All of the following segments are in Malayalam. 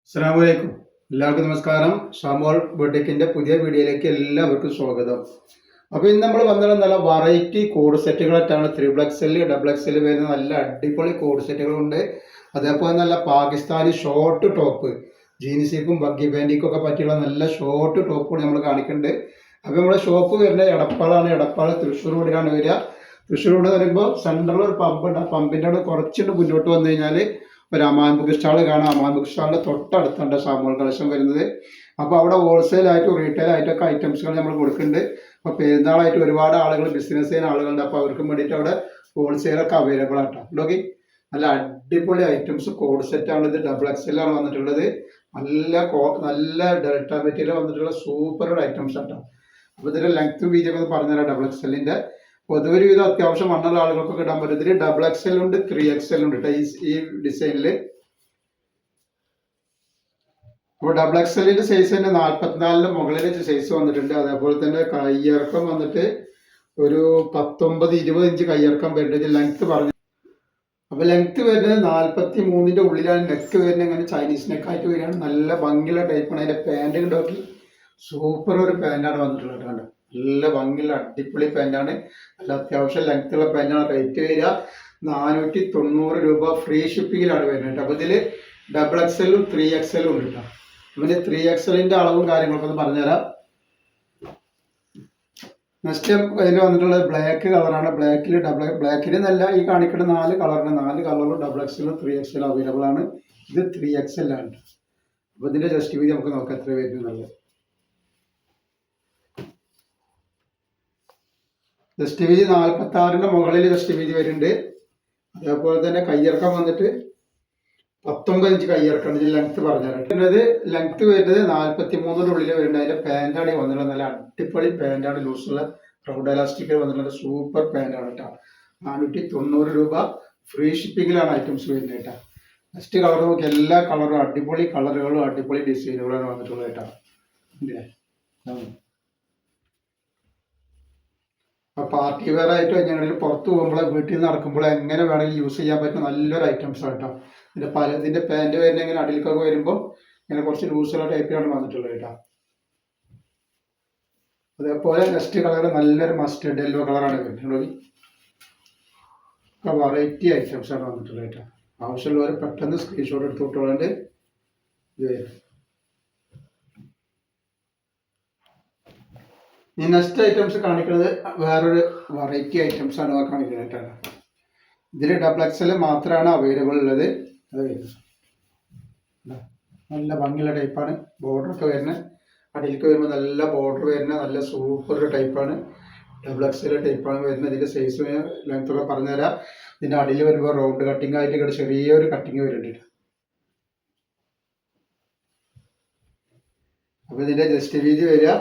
അസ്സലാമലൈക്കും. എല്ലാവർക്കും നമസ്കാരം. ഷാമോൾ ബൊട്ടിക്കിന്റെ പുതിയ വീഡിയോയിലേക്ക് എല്ലാവർക്കും സ്വാഗതം. അപ്പോൾ ഇന്ന് നമ്മൾ വന്നത് നല്ല വെറൈറ്റി കോഡ് സെറ്റുകളായിട്ടാണ്. 3XL ഡബിൾ എക്സ് എൽ വരുന്ന നല്ല അടിപൊളി കോഡ് സെറ്റുകളുണ്ട്. അതേപോലെ നല്ല പാകിസ്ഥാനി ഷോർട്ട് ടോപ്പ് ജീൻസിക്കും ബഗ്ഗി പാൻറ്റിക്കും ഒക്കെ പറ്റിയുള്ള നല്ല ഷോർട്ട് ടോപ്പുകൾ നമ്മൾ കാണിക്കുന്നുണ്ട്. അപ്പോൾ നമ്മുടെ ഷോപ്പ് വരുന്നത് എടപ്പാളാണ്. എടപ്പാൾ തൃശ്ശൂർ റോഡിലാണ് വരിക. തൃശ്ശൂർ റോഡ് വരുമ്പോൾ സെൻട്രലിൽ ഒരു പമ്പുണ്ട്. ആ പമ്പിൻ്റെ അവിടെ കുറച്ചുകൊണ്ട് മുന്നോട്ട് വന്നു കഴിഞ്ഞാൽ ഒരു അമാൻ ബുക്ക് സ്റ്റാൾ കാണാം. അമാൻ ബുക്ക് സ്റ്റാളിൻ്റെ തൊട്ടടുത്തുണ്ട് ഷാമോൾ കളക്ഷൻ വരുന്നത്. അപ്പോൾ അവിടെ ഹോൾസെയിലായിട്ടും റീറ്റെയിൽ ആയിട്ടൊക്കെ ഐറ്റംസുകൾ നമ്മൾ കൊടുക്കുന്നുണ്ട്. അപ്പോൾ പെരുന്നാളായിട്ട് ഒരുപാട് ആളുകൾ ബിസിനസ് ചെയ്യുന്ന ആളുകളുണ്ട്. അപ്പോൾ അവർക്ക് വേണ്ടിയിട്ട് അവിടെ ഹോൾസെയിലൊക്കെ അവൈലബിൾ ആട്ടോ. ഓക്കെ, നല്ല അടിപൊളി ഐറ്റംസ് കോഡ് സെറ്റാണ്. ഇത് ഡബിൾ എക്സ് എൽ ആണ് വന്നിട്ടുള്ളത്. നല്ല ഡെൽറ്റ മെറ്റീരിയൽ വന്നിട്ടുള്ള സൂപ്പർ ഐറ്റംസ് ആട്ടോ. അപ്പോൾ ഇതിൻ്റെ ലെങ്ത് വീതിയൊക്കെ ഒന്ന് പറഞ്ഞുതരാം. ഡബിൾ എക്സ് എല്ലിൻ്റെ പൊതുവൊരു വിധം അത്യാവശ്യം വണ്ണുള്ള ആളുകൾക്കൊക്കെ ഇടാൻ പറ്റും. ഇതിൽ ഡബിൾ എക്സ് എൽ ഉണ്ട്, 3XL ഉണ്ട് ഈ ഡിസൈനിൽ. അപ്പോൾ ഡബിൾ എക്സ് എല്ലിന്റെ സൈസ് തന്നെ 44 മുകളിൽ സൈസ് വന്നിട്ടുണ്ട്. അതേപോലെ തന്നെ കയ്യിറക്കം വന്നിട്ട് ഒരു 19-20 ഇഞ്ച് കയ്യിറക്കം വരുന്നത്. ലെങ്ത് പറഞ്ഞു. അപ്പോൾ ലെങ്ത് വരുന്നത് 43 ഉള്ളിലാണ്. നെക്ക് വരുന്നത് ഇങ്ങനെ ചൈനീസ് നെക്കായിട്ട് വരികയാണ്. നല്ല ഭംഗിയുള്ള ടൈപ്പാണ്. അതിൻ്റെ പാൻറ് നോക്കി സൂപ്പർ ഒരു പാൻറ്റാണ് വന്നിട്ടുള്ളത്. കണ്ടോ, നല്ല ഭംഗിയുള്ള അടിപൊളി പാൻറ്റാണ്. നല്ല അത്യാവശ്യം ലെങ്ത്തുള്ള പാൻറ്റാണ്. റേറ്റ് വരിക 490 രൂപ. ഫ്രീ ഷിപ്പിങ്ങിലാണ് വരുന്നത്. അപ്പോൾ ഇതിൽ ഡബിൾ എക്സ് എല്ലും 3XL ഉണ്ട് കേട്ടോ. പിന്നെ 3XLന്റെ അളവും കാര്യങ്ങളൊക്കെ ഒന്ന് പറഞ്ഞുതരാം. നെക്സ്റ്റ് അതിൽ വന്നിട്ടുള്ളത് ബ്ലാക്ക് കളറാണ്. ബ്ലാക്കിൽ നല്ല ഈ കാണിക്കുന്ന 4 കളറും ഡബിൾ എക്സലും 3XL അവൈലബിൾ ആണ്. ഇത് 3XL ആണ്. അപ്പോൾ ഇതിൻ്റെ ജസ്റ്റ് വീതി നമുക്ക് നോക്കാം എത്ര വരുന്നുള്ളത്. ജസ്റ്റ് വീതി 46 മുകളിൽ ജസ്റ്റ് വീതി വരുന്നുണ്ട്. അതേപോലെ തന്നെ കയ്യിറക്കം വന്നിട്ട് 19 ഇഞ്ച് കയ്യിറക്കം. ഇതിൽ ലെങ്ത് പറഞ്ഞത് ലെങ്ത് വരുന്നത് 43 ഉള്ളിൽ വരുന്നുണ്ട്. അതിൻ്റെ പാൻറ്റാണ് വന്നിട്ടുള്ളത്. നല്ല അടിപൊളി പാൻറ്റാണ്. ലൂസുള്ള റൗണ്ട് എലാസ്റ്റിക് വന്നിട്ടുള്ള സൂപ്പർ പാൻറ്റാണ് കേട്ടോ. 490 രൂപ. ഫ്രീ ഷിപ്പിങ്ങിലാണ് ഐറ്റംസ് വരുന്നത് കേട്ടോ. നെക്സ്റ്റ് കളർ നോക്കി. എല്ലാ കളറും അടിപൊളി കളറുകളും അടിപൊളി ഡിസൈനുകളാണ് വന്നിട്ടുള്ളത് കേട്ടോ. പാർട്ടി വെയർ ആയിട്ട് ഞങ്ങളിൽ പുറത്ത് പോകുമ്പോൾ വീട്ടിൽ നിന്ന് നടക്കുമ്പോൾ എങ്ങനെ വേണമെങ്കിലും യൂസ് ചെയ്യാൻ പറ്റുന്ന നല്ലൊരു ഐറ്റംസ് ആണ് കേട്ടോ. ഇതിൻ്റെ പാൻറ് വരുന്ന ഇങ്ങനെ അടിയിലേക്കൊക്കെ വരുമ്പോൾ ഇങ്ങനെ കുറച്ച് ലൂസുള്ള ടൈപ്പിലാണ് വന്നിട്ടുള്ളത് കേട്ടോ. അതേപോലെ നെക്സ്റ്റ് കളർ നല്ലൊരു മസ്റ്റേർഡ് യെല്ലോ കളറാണ് വരുന്നത്. ഒക്കെ വെറൈറ്റി ഐറ്റംസ് ആണ് വന്നിട്ടുള്ളത് കേട്ടോ. ആവശ്യമുള്ളവർ പെട്ടെന്ന് സ്ക്രീൻഷോട്ട് എടുത്ത് വിട്ടോളാണ്ട് ഇത് വരും. ഈ നെക്സ്റ്റ് ഐറ്റംസ് കാണിക്കുന്നത് വേറൊരു വെറൈറ്റി ഐറ്റംസ് ആണ് കാണിക്കുന്നത് കേട്ടോ. ഇതിൽ ഡബിൾ എക്സ് മാത്രമാണ് അവൈലബിൾ ഉള്ളത്. അത് നല്ല ഭംഗിയുള്ള ടൈപ്പാണ്. ബോർഡറൊക്കെ വരുന്നത് അടിയിലേക്ക് വരുമ്പോൾ നല്ല ബോർഡർ വരുന്ന നല്ല സൂപ്പർ ടൈപ്പാണ്. ഡബിൾ എക്സ് ടൈപ്പാണ് വരുന്നത്. ഇതിൻ്റെ സൈസ് ലെങ്ത് ഒക്കെ പറഞ്ഞുതരാം. ഇതിൻ്റെ അടിയിൽ വരുമ്പോൾ റൗണ്ട് കട്ടിങ് ആയിട്ട് ഇവിടെ ചെറിയൊരു കട്ടിങ് വരുന്നുണ്ട്. അപ്പോൾ ഇതിൻ്റെ ജസ്റ്റ് വീതി വരിക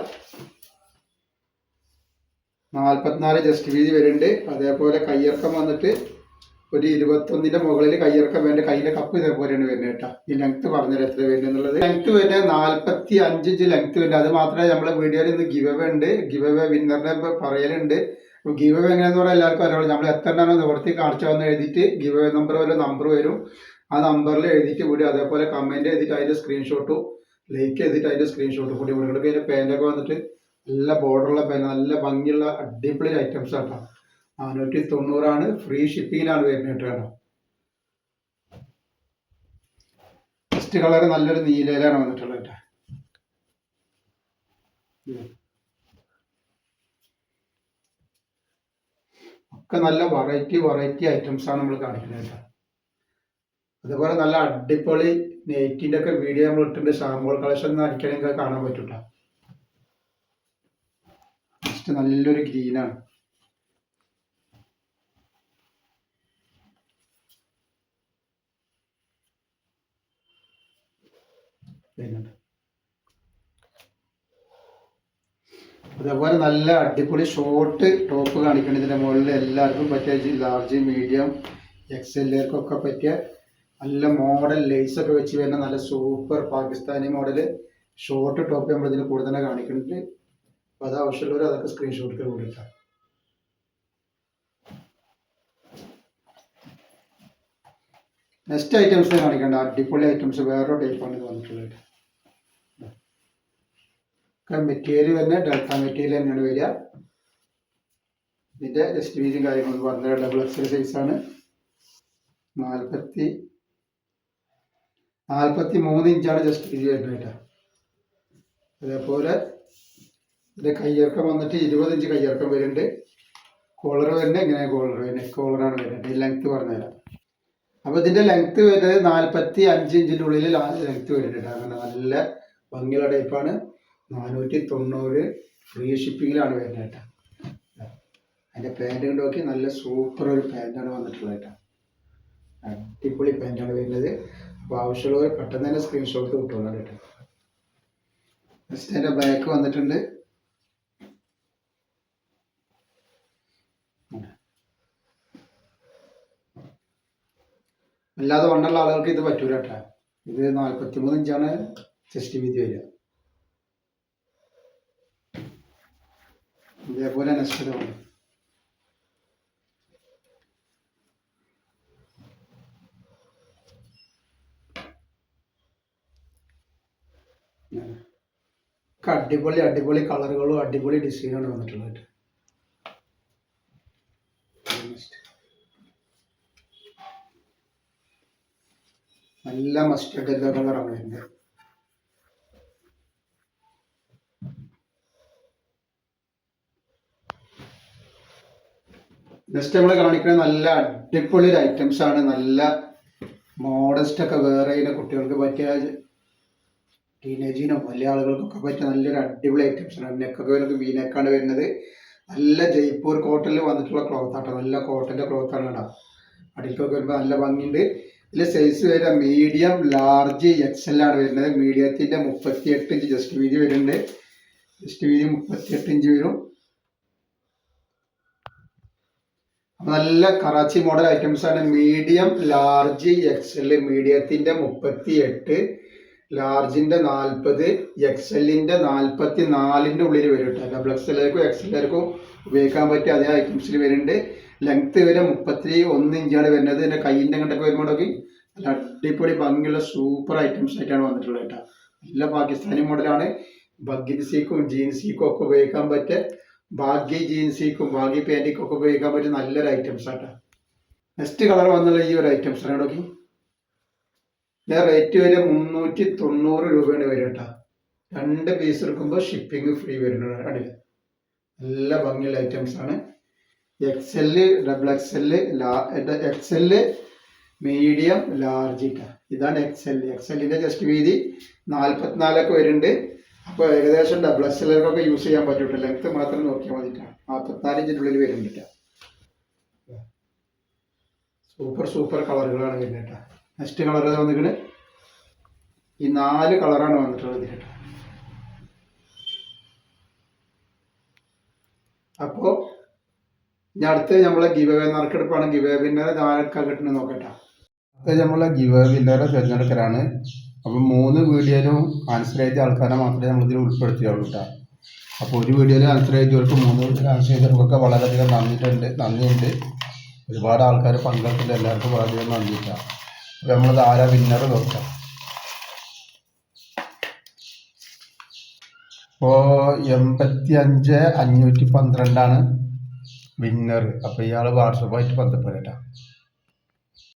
44 ജസ്റ്റ് വീതി വരുന്നുണ്ട്. അതേപോലെ കയ്യിറക്കം വന്നിട്ട് ഒരു 21 മുകളിൽ കയ്യിറക്കം വേണ്ട. കയ്യിലെ കപ്പ് ഇതേപോലെയാണ് വരുന്നത് കേട്ടോ. ഈ ലെങ്ത് പറഞ്ഞത് എത്ര വരുന്നത് എന്നുള്ളത്. ലെങ്ത് വരുന്നത് 45 ഇഞ്ച് ലെങ്ത് വരുന്നത്. അത് മാത്രമേ നമ്മളെ വീഡിയോയിൽ ഇന്ന് ഗിവ് അവേ ഉണ്ട്. ഗിവ് അവേ വിന്നറിനെ പറയലുണ്ട്. അപ്പോൾ ഗിവ് അവേ എങ്ങനെയാണെന്ന് പറഞ്ഞാൽ എല്ലാവർക്കും അറിയാം. നമ്മൾ എത്ര എണ്ണം നിവർത്തി കാണിച്ചു വന്ന് എഴുതിയിട്ട് ഗിവ് അവേ നമ്പർ വരും. ആ നമ്പറിൽ എഴുതിയിട്ട് വിടും. അതേപോലെ കമൻറ്റ് ചെയ്തിട്ട് അതിൻ്റെ സ്ക്രീൻഷോട്ടും ലൈക്ക് ചെയ്തിട്ട് അതിൻ്റെ സ്ക്രീൻഷോട്ടും കൂടി വിടും. അതിൻ്റെ പാൻറ്റൊക്കെ വന്നിട്ട് നല്ല ബോർഡറുള്ള പാൻ, നല്ല ഭംഗിയുള്ള അടിപൊളി ഐറ്റംസ് ആട്ടോ. 490 ഫ്രീ ഷിപ്പിങ്ങിലാണ് വരുന്നത് കേട്ടോ. ഫസ്റ്റ് കളർ നല്ലൊരു നീലയിലാണ് വന്നിട്ടുള്ളത് കേട്ടോ. ഒക്കെ നല്ല വെറൈറ്റി ഐറ്റംസ് ആണ് നമ്മൾ കാണിക്കുന്നത് കേട്ടോ. അതുപോലെ നല്ല അടിപൊളി നെറ്റിൻ്റെ ഒക്കെ വീഡിയോ നമ്മൾ ഇട്ടിട്ടുണ്ട്. ഷാമോൾ കളക്ഷൻ അടിക്കണമെങ്കിൽ കാണാൻ പറ്റും കേട്ടോ. നല്ലൊരു ഗ്രീനാണ്. അതേപോലെ നല്ല അടിപൊളി ഷോർട്ട് ടോപ്പ് കാണിക്കണം. ഇതിൻ്റെ മുകളിൽ എല്ലാവർക്കും പറ്റിയ ലാർജ് മീഡിയം XLർക്കൊക്കെ പറ്റിയ നല്ല മോഡൽ ലേസൊക്കെ വെച്ച് വരുന്ന നല്ല super Pakistani model short top നമ്മൾ ഇതിന് കൂടുതൽ കാണിക്കുന്നുണ്ട്. അപ്പോൾ അത് ആവശ്യമുള്ളവർ അതൊക്കെ സ്ക്രീൻഷോട്ട് കൊടുക്കാം. നെക്സ്റ്റ് ഐറ്റംസ് കാണിക്കേണ്ട അടിപൊളി ഐറ്റംസ് വേറൊരു ടൈപ്പാണ് ഇത് വന്നിട്ടുള്ളത്. മെറ്റീരിയൽ തന്നെ ഡെൽറ്റ മെറ്റീരിയൽ തന്നെയാണ് വരിക. ഇതിൻ്റെ ജസ്റ്റ് വീതിയും കാര്യങ്ങളും പറഞ്ഞ ഡബിൾ എക്സൽ സൈസാണ്. 43 ഇഞ്ചാണ് ജസ്റ്റ് വീതി വരുന്നത് കേട്ടോ. അതേപോലെ ഇതിൻ്റെ കയ്യിറക്കം വന്നിട്ട് 20 ഇഞ്ച് കയ്യിറക്കം വരുന്നുണ്ട്. കോളർ വരുന്നത് ഇങ്ങനെ കോളറാണ് വരുന്നത്. ലെങ്ത്ത് പറഞ്ഞുതരാം. അപ്പോൾ ഇതിൻ്റെ ലെങ്ത്ത് വരുന്നത് 45 ഇഞ്ചിൻ്റെ ഉള്ളിൽ ലെങ്ത്ത് വരുന്നുണ്ട്. അങ്ങനെ നല്ല ഭംഗിയുള്ള ടൈപ്പാണ്. 490 ഫ്രീ ഷിപ്പിങ്ങിലാണ് വരുന്നത് കേട്ടോ. അതിൻ്റെ പാൻറ് കൊണ്ട് നോക്കി നല്ല സൂപ്പർ ഒരു പാൻറ്റാണ് വന്നിട്ടുള്ളത് കേട്ടോ. അടിപൊളി പാൻറ്റാണ് വരുന്നത്. അപ്പോൾ ആവശ്യമുള്ളവർ പെട്ടെന്ന് തന്നെ സ്ക്രീൻഷോട്ട് കിട്ടുള്ളൂ കേട്ടോ. നെക്സ്റ്റ് അതിൻ്റെ ബാക്ക് വന്നിട്ടുണ്ട്. അല്ലാതെ വണ്ണുള്ള ആളുകൾക്ക് ഇത് പറ്റൂല കേട്ടോ. ഇത് 43 ഇഞ്ചാണ് ചെസ്റ്റ് വീതി വരിക. ഇതേപോലെ നെക്സ്റ്റ് ആണ്. അടിപൊളി കളറുകളും അടിപൊളി ഡിസൈനാണ് വന്നിട്ടുള്ളത്. നല്ല മസ്റ്റർഡ് യെല്ലോ കളറാണ് വരുന്നത്. നെക്സ്റ്റ് നമ്മൾ കാണിക്കുന്നത് നല്ല അടിപൊളി ഒരു ഐറ്റംസ് ആണ്. നല്ല മോഡസ്റ്റ് ഒക്കെ വേറെ കുട്ടികൾക്ക് പറ്റിയ ടീനേജിനോ വലിയ ആളുകൾക്കൊക്കെ പറ്റിയ നല്ലൊരു അടിപൊളി ഐറ്റംസ് ആണ്. നെക്കൊക്കെ വരുന്നത് വീനെക്കാണ് വരുന്നത്. നല്ല ജയ്പൂർ കോട്ടണിൽ വന്നിട്ടുള്ള ക്ലോത്ത് ആട്ടോ. നല്ല കോട്ടൻ്റെ ക്ലോത്താണ് കേട്ടോ. അടിക്കൊക്കെ വരുമ്പോൾ നല്ല ഭംഗിയുണ്ട്. ഇതിൽ സൈസ് വരിക മീഡിയം, ലാർജ്, എക്സൽ ആണ് വരുന്നത്. മീഡിയത്തിൻ്റെ 38 ഇഞ്ച് ജസ്റ്റ് വീതി വരുന്നുണ്ട്. ജസ്റ്റ് വീതി 38 ഇഞ്ച് വരും. നല്ല കറാച്ചി മോഡൽ ഐറ്റംസ് ആണ്. Medium, large, XL. മീഡിയത്തിൻ്റെ 38, ലാർജിൻ്റെ 40, എക്സലിൻ്റെ 44ൻ്റെ ഉള്ളിൽ വരും കേട്ടോ. ഡബിൾ എക്സലിലേക്കും എക്സലിലേക്കും ഉപയോഗിക്കാൻ പറ്റിയ അതേ ഐറ്റംസിൽ വരുന്നുണ്ട്. ലെങ്ത്ത് വരെ 31 ഇഞ്ചാണ് വരുന്നത്. എൻ്റെ കയ്യിൻ്റെ അങ്ങോട്ടൊക്കെ വരുമ്പോഴൊക്കെ നല്ല അടിപൊളി ഭംഗിയുള്ള സൂപ്പർ ഐറ്റംസ് ആയിട്ടാണ് വന്നിട്ടുള്ളത് കേട്ടോ. നല്ല പാകിസ്ഥാനി മോഡലാണ്. ബഗ്ഗിൻസിക്കും ജീൻസിക്കും ഒക്കെ ഉപയോഗിക്കാൻ പറ്റിയ ബാഗി ജീൻസിക്കും ബാഗി പാൻറ്റിക്കും ഒക്കെ ഉപയോഗിക്കാൻ പറ്റിയ നല്ലൊരു ഐറ്റംസ് ആട്ടോ. നെക്സ്റ്റ് കളർ വന്നുള്ള ഈ ഒരു ഐറ്റംസ് ആണ് നോക്കി. ഇതിൻ്റെ റേറ്റ് വരെ 390 രൂപയാണ് വരിക കേട്ടോ. 2 പീസ് എടുക്കുമ്പോൾ ഷിപ്പിംഗ് ഫ്രീ വരുന്നത്. അടിയിൽ നല്ല ഭംഗിയുള്ള ഐറ്റംസ് ആണ്. XL, double XL, XL, medium, large. ഇതാണ് XLൻ്റെ ജസ്റ്റ് വീതി 44 ഒക്കെ വരുന്നുണ്ട്. അപ്പോൾ ഏകദേശം ഡബിൾ XLൊക്കെ യൂസ് ചെയ്യാൻ പറ്റൂട്ടോ. ലെങ്ത്ത് മാത്രം നോക്കിയാൽ മതിട്ടാണ്. 44 ഇഞ്ചിൻ്റെ ഉള്ളിൽ വരുന്നുണ്ട്. സൂപ്പർ കളറുകളാണ് വരുന്നത് കേട്ടോ. നെക്സ്റ്റ് കളർ വന്നിട്ട് ഈ 4 കളറാണ് വന്നിട്ടുള്ളത് കേട്ടോ. അപ്പോൾ ഇനി അടുത്ത് നമ്മളെ ഗിവ് അവേ നറുക്കെടുപ്പാണ്. ഗിവ് അവേ വിന്നറെ ആരൊക്കെ കിട്ടുന്നത് നോക്കട്ടെ. അത് നമ്മളെ ഗിവ് അവേ വിന്നറെ തിരഞ്ഞെടുക്കലാണ്. അപ്പം 3 വീഡിയോയിലും ആൻസർ ചെയ്ത ആൾക്കാരെ മാത്രമേ നമ്മളിതിൽ ഉൾപ്പെടുത്തിയുള്ളൂ കേട്ടോ. അപ്പോൾ ഒരു വീഡിയോയിൽ ആൻസർ ചെയ്തവർക്ക് 3 വീഡിയോയിൽ ആൻസർ ചെയ്തവർക്കൊക്കെ വളരെയധികം നന്ദിയുണ്ട്. ഒരുപാട് ആൾക്കാർ പങ്കെടുത്തിട്ട് എല്ലാവർക്കും വളരെയധികം നന്ദിയിട്ടാണ്. അപ്പോൾ നമ്മളത് ആരാ വിന്നർ നോക്കാം. ഇപ്പോൾ 85,512 വിന്നർ. അപ്പോൾ ഇയാൾ വാട്സപ്പായിട്ട് ബന്ധപ്പെടട്ടോ.